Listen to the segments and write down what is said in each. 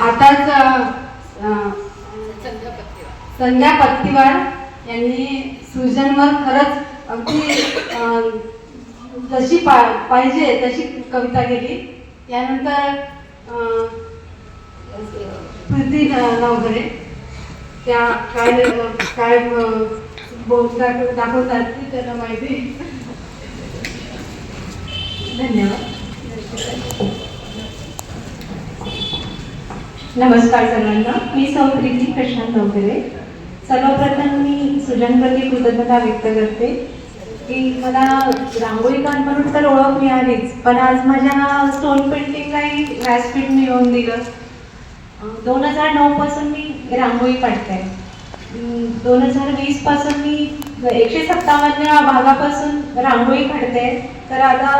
आताच संध्या पत्तीवार यांनी सृजनवर खरंच अगदी जशी पाहिजे तशी कविता केली. यानंतर प्रीती नावघरे त्या काय दाखवतात ती त्यांना माहिती. धन्यवाद. नमस्कार सर्वांना. मी सौ प्रीती प्रशांत नावघरे. सर्वप्रथम मी सृजनप्रती कृतज्ञता व्यक्त करते की मला रांगोळीकार म्हणून तर ओळख मिळालीच, पण आज माझ्या स्टोन पेंटिंगलाही व्यासपीठ मिळवून दिलं. 2009 पासून मी रांगोळी काढते. 2020 पासून मी 157व्या भागापासून रांगोळी काढते. तर आता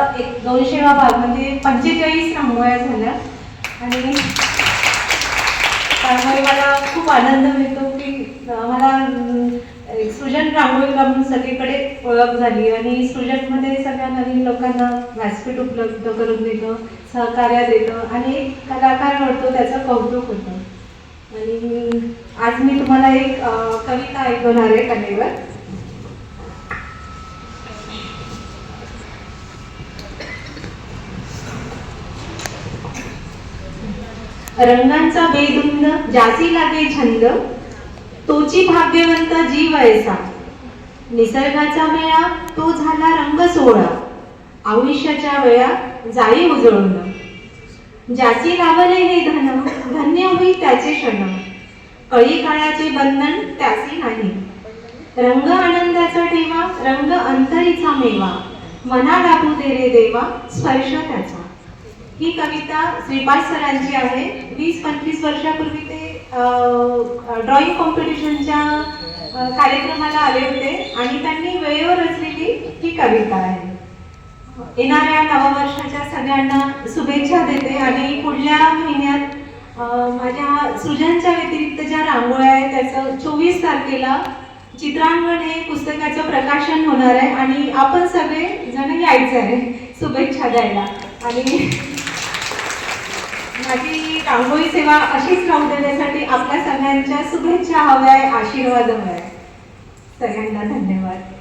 200वा भाग म्हणजे 45 रांगोळ्या झाल्या. आणि त्यामुळे मला खूप आनंद मिळतो की मला सृजन रांगोळीकार म्हणून सगळीकडे ओळख झाली. आणि सृजनमध्ये सगळ्या नवीन लोकांना व्यासपीठ उपलब्ध करून देतं, सहकार्य देतं आणि एक कलाकार घडतो, त्याचं कौतुक होतं. आणि आज मी तुम्हाला एक कविता ऐकवणार आहे कलेवर. रंगांचा बेधुंद ज्याची लागे छंद, तोची भाग्यवंत जीव ऐसा. निसर्गाचा मेळा तो झाला रंग सोहळा, आयुष्याच्या वेळा जाई उजळून. ज्याची लावले हे धन, धन्य होई त्याचे क्षण. कळी काळाचे बंधन त्याचे नाही. रंग आनंदाचा ठेवा, रंग अंतरीचा मेवा. मना लाभू दे रे देवा, स्पर्श त्याचा. ही कविता श्रीपाद सरांची आहे. 20-25 वर्षापूर्वी ते ड्रॉइंग कॉम्पिटिशनच्या कार्यक्रमाला आले होते आणि त्यांनी वेळेवर रचलेली ही कविता आहे. येणाऱ्या नववर्षाच्या सगळ्यांना शुभेच्छा देते. आणि पुढल्या महिन्यात माझ्या सृजनच्या व्यतिरिक्त ज्या रांगोळ्या आहेत त्याचं 24 तारखेला चित्रांगण हे पुस्तकाचं प्रकाशन होणार आहे आणि आपण सगळे जण यायचं आहे शुभेच्छा द्यायला. आणि माझी रांगोळी सेवा अशीच राहू देण्यासाठी आपल्या सगळ्यांच्या शुभेच्छा हव्या आहे, आशीर्वाद हवा आहे. सगळ्यांना धन्यवाद.